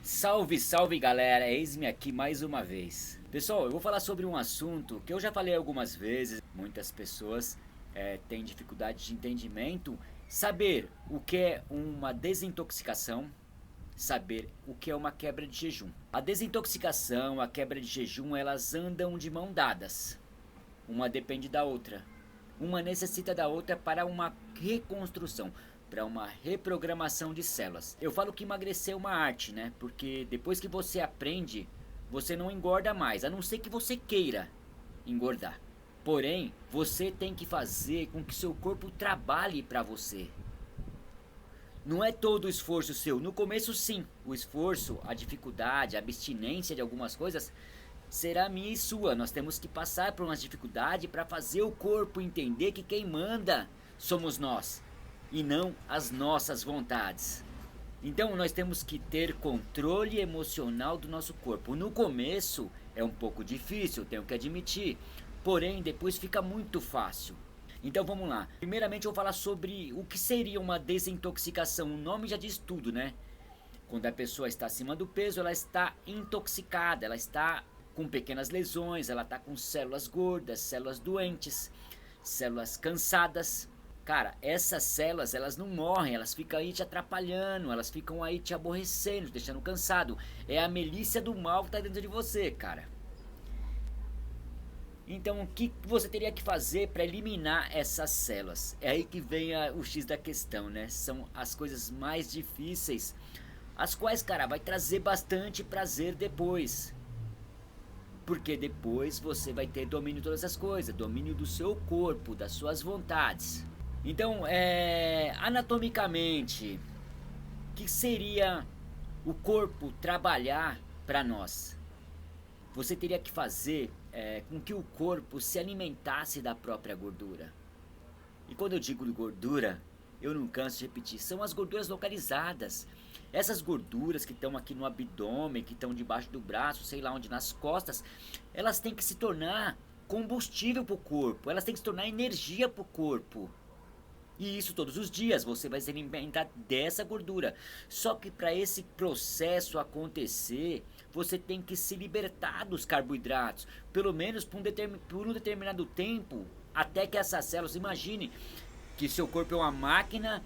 Salve, salve galera, eis-me aqui mais uma vez. Pessoal, eu vou falar sobre um assunto que eu já falei algumas vezes. Muitas pessoas têm dificuldade de entendimento. Saber o que é uma desintoxicação, saber o que é uma quebra de jejum. A desintoxicação, a quebra de jejum, elas andam de mão dadas. Uma depende da outra. Uma necessita da outra para uma reconstrução, para uma reprogramação de células. Eu falo que emagrecer é uma arte, né? Porque depois que você aprende, você não engorda mais, a não ser que você queira engordar. Porém, você tem que fazer com que seu corpo trabalhe para você. Não é todo o esforço seu. No começo, sim, o esforço, a dificuldade, a abstinência de algumas coisas será minha e sua. Nós temos que passar por uma dificuldade para fazer o corpo entender que quem manda somos nós e não as nossas vontades. Então nós temos que ter controle emocional do nosso corpo. No começo é um pouco difícil, tenho que admitir, porém depois fica muito fácil. Então vamos lá. Primeiramente eu vou falar sobre o que seria uma desintoxicação. O nome já diz tudo, né? Quando a pessoa está acima do peso, ela está intoxicada, ela está com pequenas lesões, ela está com células gordas, células doentes, células cansadas. Cara, essas células, elas não morrem, elas ficam aí te atrapalhando, elas ficam aí te aborrecendo, te deixando cansado. É a milícia do mal que está dentro de você, cara. Então, o que você teria que fazer para eliminar essas células? É aí que vem o X da questão, né? São as coisas mais difíceis, as quais, cara, vai trazer bastante prazer depois. Porque depois você vai ter domínio de todas as coisas, domínio do seu corpo, das suas vontades. Então, anatomicamente, o que seria o corpo trabalhar para nós? Você teria que fazer com que o corpo se alimentasse da própria gordura. E quando eu digo gordura, eu não canso de repetir, são as gorduras localizadas. Essas gorduras que estão aqui no abdômen, que estão debaixo do braço, sei lá onde, nas costas, elas têm que se tornar combustível para o corpo, elas têm que se tornar energia para o corpo. E isso todos os dias, você vai se alimentar dessa gordura. Só que para esse processo acontecer, você tem que se libertar dos carboidratos, pelo menos por um determinado tempo, até que essas células, imagine que seu corpo é uma máquina,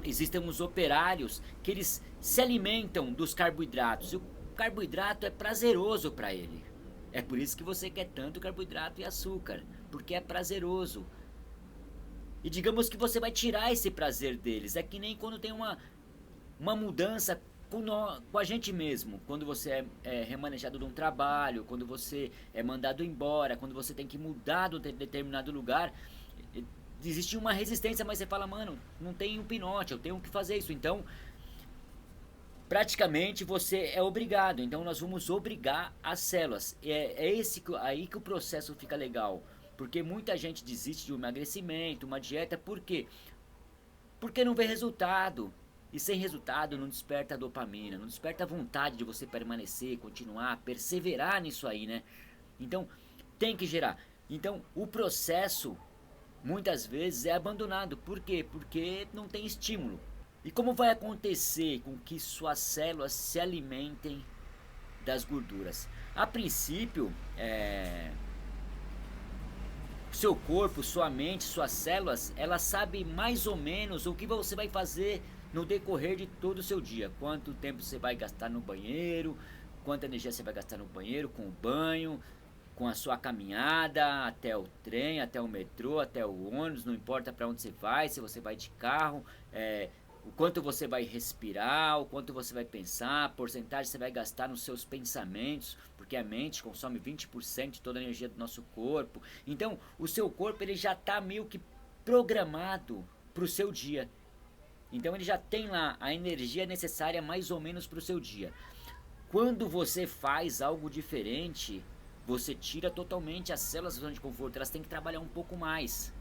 existem uns operários que eles se alimentam dos carboidratos. E o carboidrato é prazeroso para ele. É por isso que você quer tanto carboidrato e açúcar, porque é prazeroso. E digamos que você vai tirar esse prazer deles. É que nem quando tem uma mudança com a gente mesmo. Quando você é remanejado de um trabalho, quando você é mandado embora, quando você tem que mudar de um determinado lugar. Existe uma resistência, mas você fala, mano, não tem um pinote, eu tenho que fazer isso. Então, praticamente você é obrigado. Então nós vamos obrigar as células. Aí que o processo fica legal. Porque muita gente desiste de um emagrecimento, uma dieta, por quê? Porque não vê resultado. E sem resultado não desperta a dopamina, não desperta a vontade de você permanecer, continuar, perseverar nisso aí, né? Então, tem que gerar. Então, o processo muitas vezes é abandonado. Por quê? Porque não tem estímulo. E como vai acontecer com que suas células se alimentem das gorduras? A princípio, seu corpo, sua mente, suas células, elas sabem mais ou menos o que você vai fazer no decorrer de todo o seu dia. Quanto tempo você vai gastar no banheiro, quanta energia você vai gastar no banheiro, com o banho, com a sua caminhada até o trem, até o metrô, até o ônibus, não importa para onde você vai, se você vai de carro, o quanto você vai respirar, o quanto você vai pensar, a porcentagem você vai gastar nos seus pensamentos, porque a mente consome 20% de toda a energia do nosso corpo. Então, o seu corpo ele já está meio que programado para o seu dia. Então, ele já tem lá a energia necessária mais ou menos para o seu dia. Quando você faz algo diferente, você tira totalmente as células da zona de conforto, elas têm que trabalhar um pouco mais.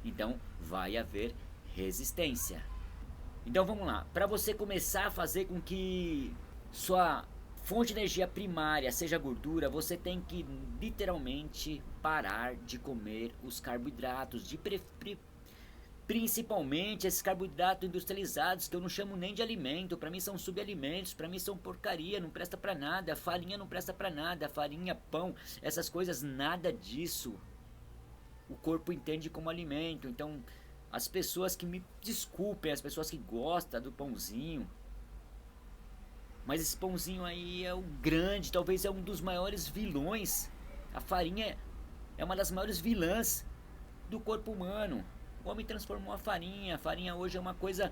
Então, vai haver resistência. Então vamos lá, para você começar a fazer com que sua fonte de energia primária seja gordura, você tem que literalmente parar de comer os carboidratos, Principalmente esses carboidratos industrializados, que eu não chamo nem de alimento, para mim são subalimentos, para mim são porcaria, não presta para nada, a farinha não presta para nada, farinha, pão, essas coisas, nada disso o corpo entende como alimento. Então, as pessoas que me desculpem, as pessoas que gostam do pãozinho, mas esse pãozinho aí é o grande, talvez é um dos maiores vilões. A farinha é uma das maiores vilãs do corpo humano. O homem transformou a farinha hoje é uma coisa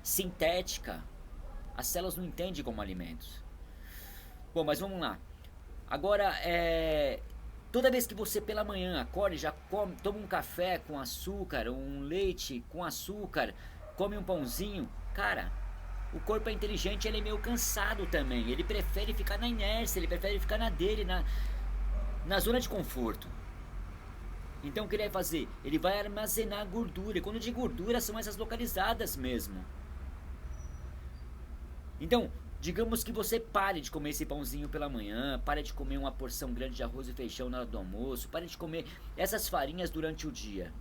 sintética. As células não entendem como alimentos. Bom, mas vamos lá. Agora, toda vez que você pela manhã acorda e já toma um café com açúcar, um leite com açúcar, come um pãozinho, cara, o corpo é inteligente, ele é meio cansado também. Ele prefere ficar na inércia, ele prefere ficar na dele, na zona de conforto. Então o que ele vai fazer? Ele vai armazenar gordura. E quando eu digo gordura, são essas localizadas mesmo. Então, digamos que você pare de comer esse pãozinho pela manhã, pare de comer uma porção grande de arroz e feijão na hora do almoço, pare de comer essas farinhas durante o dia.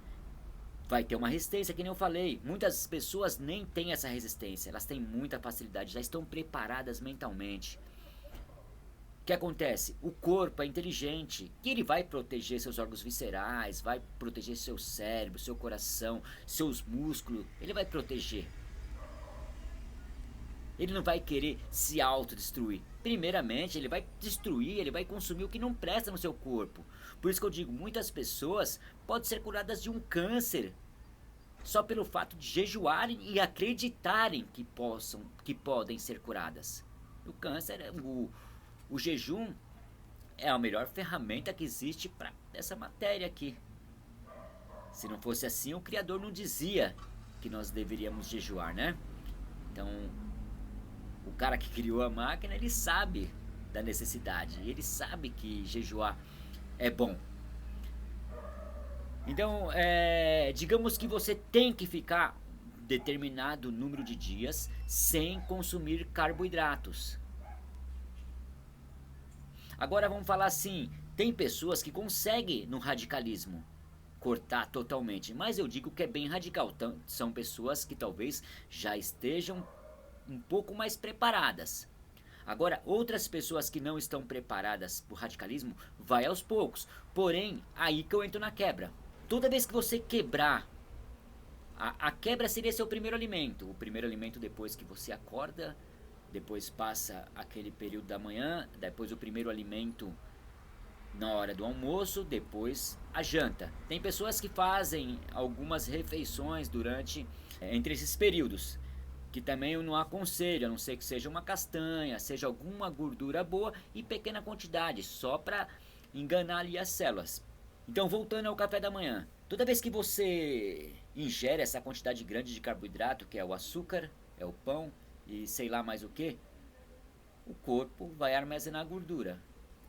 Vai ter uma resistência, que nem eu falei. Muitas pessoas nem têm essa resistência, elas têm muita facilidade, já estão preparadas mentalmente. O que acontece? O corpo é inteligente e ele vai proteger seus órgãos viscerais, vai proteger seu cérebro, seu coração, seus músculos, ele vai proteger. Ele não vai querer se autodestruir. Primeiramente, ele vai destruir, ele vai consumir o que não presta no seu corpo. Por isso que eu digo, muitas pessoas podem ser curadas de um câncer só pelo fato de jejuarem e acreditarem que podem ser curadas. O câncer, o jejum é a melhor ferramenta que existe para essa matéria aqui. Se não fosse assim, o Criador não dizia que nós deveríamos jejuar, né? Então, o cara que criou a máquina, ele sabe da necessidade, ele sabe que jejuar é bom. Então, digamos que você tem que ficar determinado número de dias sem consumir carboidratos. Agora vamos falar assim, tem pessoas que conseguem no radicalismo cortar totalmente, mas eu digo que é bem radical. Então, são pessoas que talvez já estejam um pouco mais preparadas. Agora, outras pessoas que não estão preparadas para o radicalismo, vai aos poucos. Porém, aí que eu entro na quebra. Toda vez que você quebrar, a quebra seria seu primeiro alimento. O primeiro alimento depois que você acorda, depois passa aquele período da manhã, depois o primeiro alimento na hora do almoço, depois a janta. Tem pessoas que fazem algumas refeições entre esses períodos, que também eu não aconselho, a não ser que seja uma castanha, seja alguma gordura boa e pequena quantidade, só para enganar ali as células. Então, voltando ao café da manhã, toda vez que você ingere essa quantidade grande de carboidrato, que é o açúcar, é o pão e sei lá mais o que, o corpo vai armazenar gordura.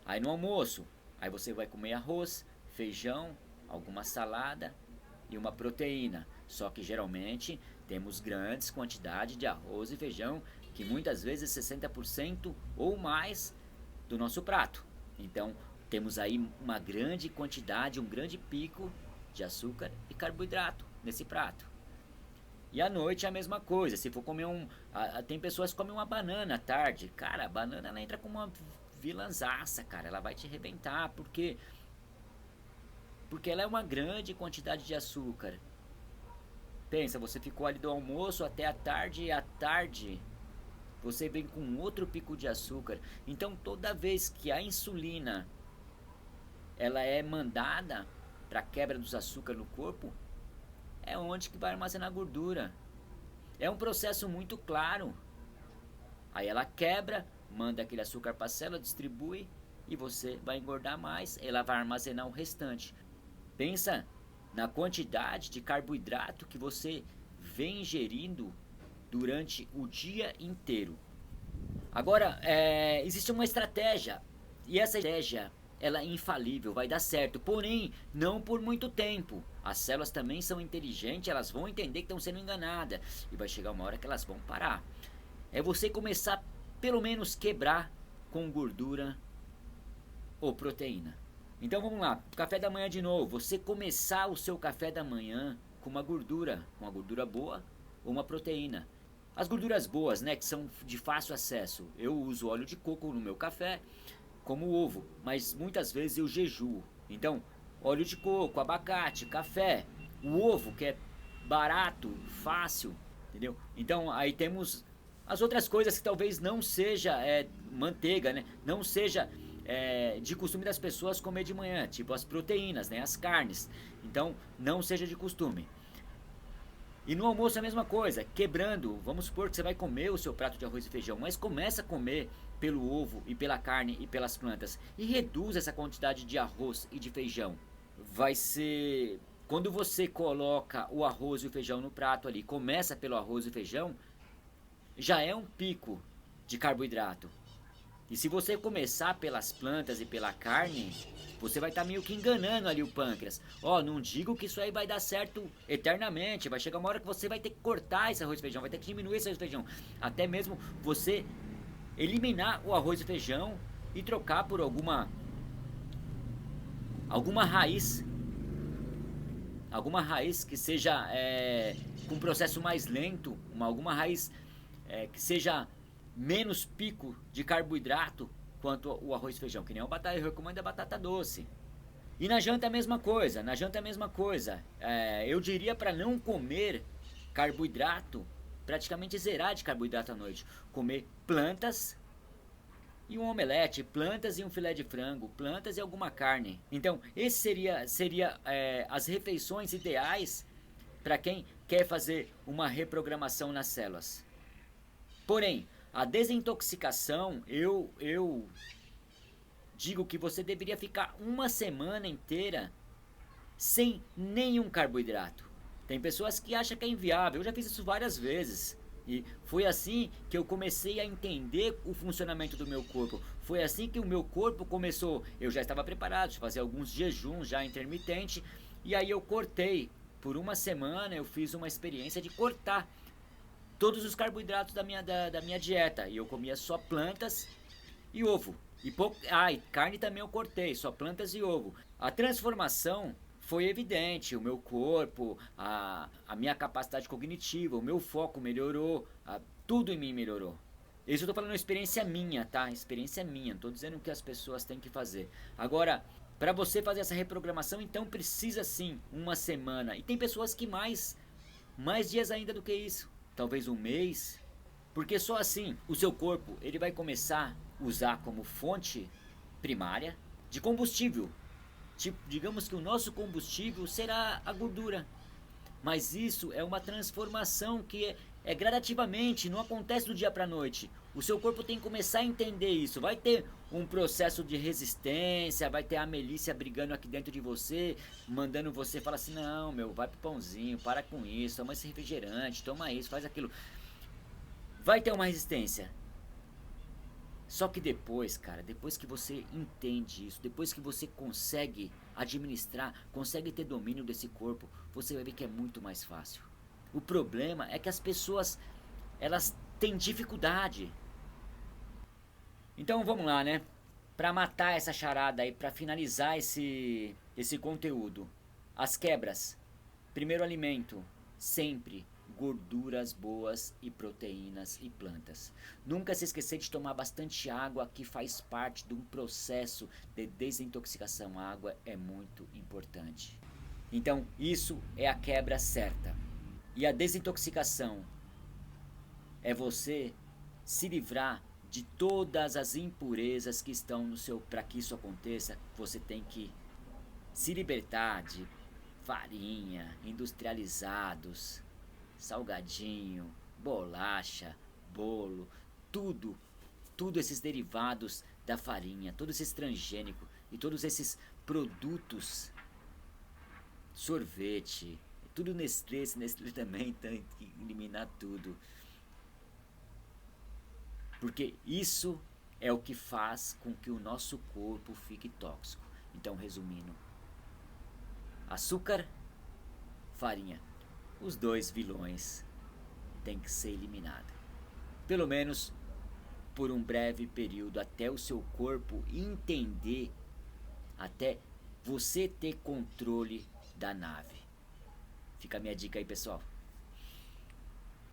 Aí no almoço, aí você vai comer arroz, feijão, alguma salada e uma proteína. Só que geralmente temos grandes quantidades de arroz e feijão, que muitas vezes 60% ou mais do nosso prato. Então temos aí uma grande quantidade, um grande pico de açúcar e carboidrato nesse prato. E à noite é a mesma coisa. Se for comer tem pessoas que comem uma banana à tarde. Cara, a banana ela entra como uma vilãzaça, cara. Ela vai te arrebentar, porque ela é uma grande quantidade de açúcar. Pensa, você ficou ali do almoço até a tarde, e à tarde você vem com outro pico de açúcar. Então toda vez que a insulina ela é mandada para quebra dos açúcares no corpo, é onde que vai armazenar gordura. É um processo muito claro. Aí ela quebra, manda aquele açúcar para a célula, distribui e você vai engordar mais, ela vai armazenar o restante. Pensa na quantidade de carboidrato que você vem ingerindo durante o dia inteiro. Agora, existe uma estratégia, e essa estratégia ela é infalível, vai dar certo, porém não por muito tempo. As células também são inteligentes, elas vão entender que estão sendo enganadas e vai chegar uma hora que elas vão parar. É você começar pelo menos quebrar com gordura ou proteína. Então vamos lá, café da manhã de novo. Você começar o seu café da manhã com uma gordura boa ou uma proteína. As gorduras boas, né, que são de fácil acesso. Eu uso óleo de coco no meu café, como ovo, mas muitas vezes eu jejuo. Então, óleo de coco, abacate, café, o ovo que é barato, fácil, entendeu? Então, aí temos as outras coisas que talvez não seja manteiga, né? Não seja de costume das pessoas comer de manhã, tipo as proteínas, né? As carnes. Então, não seja de costume. E no almoço é a mesma coisa, quebrando, vamos supor que você vai comer o seu prato de arroz e feijão, mas começa a comer pelo ovo e pela carne e pelas plantas e reduz essa quantidade de arroz e de feijão. Vai ser, quando você coloca o arroz e o feijão no prato ali, começa pelo arroz e feijão, já é um pico de carboidrato. E se você começar pelas plantas e pela carne, você vai estar meio que enganando ali o pâncreas. Ó, não digo que isso aí vai dar certo eternamente. Vai chegar uma hora que você vai ter que cortar esse arroz e feijão, vai ter que diminuir esse arroz e feijão. Até mesmo você eliminar o arroz e feijão e trocar por alguma raiz. Alguma raiz que seja com um processo mais lento, alguma raiz que seja menos pico de carboidrato quanto o arroz e feijão, que nem eu recomendo a batata doce. E na janta é a mesma coisa, eu diria para não comer carboidrato, praticamente zerar de carboidrato à noite. Comer plantas e um omelete, plantas e um filé de frango, plantas e alguma carne. Então, esse seria as refeições ideais para quem quer fazer uma reprogramação nas células. Porém, a desintoxicação, eu digo que você deveria ficar uma semana inteira sem nenhum carboidrato. Tem pessoas que acham que é inviável, eu já fiz isso várias vezes. E foi assim que eu comecei a entender o funcionamento do meu corpo. Foi assim que o meu corpo começou. Eu já estava preparado, fazia alguns jejuns já intermitente. E aí eu cortei. Por uma semana eu fiz uma experiência de cortar todos os carboidratos da minha dieta. E eu comia só plantas e ovo. E carne também eu cortei, só plantas e ovo. A transformação foi evidente, o meu corpo, a minha capacidade cognitiva, o meu foco melhorou, tudo em mim melhorou. Isso eu tô falando experiência minha, tá? Experiência minha, não tô dizendo o que as pessoas têm que fazer. Agora, para você fazer essa reprogramação, então precisa sim uma semana. E tem pessoas que mais dias ainda do que isso. Talvez um mês. Porque só assim o seu corpo ele vai começar a usar como fonte primária de combustível. Tipo, digamos que o nosso combustível será a gordura. Mas isso é uma transformação que é gradativamente, não acontece do dia para a noite. O seu corpo tem que começar a entender isso. Vai ter um processo de resistência, vai ter a Melícia brigando aqui dentro de você, mandando você falar assim: não, meu, vai pro pãozinho, para com isso, toma esse refrigerante, toma isso, faz aquilo. Vai ter uma resistência. Só que depois, cara, depois que você entende isso, depois que você consegue administrar, consegue ter domínio desse corpo, você vai ver que é muito mais fácil. O problema é que as pessoas, elas têm dificuldade. Então vamos lá, né? Para matar essa charada aí, para finalizar esse conteúdo. As quebras. Primeiro alimento, sempre gorduras boas e proteínas e plantas. Nunca se esquecer de tomar bastante água, que faz parte de um processo de desintoxicação. A água é muito importante. Então, isso é a quebra certa. E a desintoxicação é você se livrar de todas as impurezas que estão no seu... Para que isso aconteça, você tem que se libertar de farinha, industrializados, salgadinho, bolacha, bolo, tudo esses derivados da farinha, todo esse transgênico e todos esses produtos, sorvete, tudo Nestlé também tem que eliminar tudo. Porque isso é o que faz com que o nosso corpo fique tóxico. Então, resumindo, açúcar, farinha, os dois vilões têm que ser eliminados. Pelo menos por um breve período, até o seu corpo entender, até você ter controle da nave. Fica a minha dica aí, pessoal.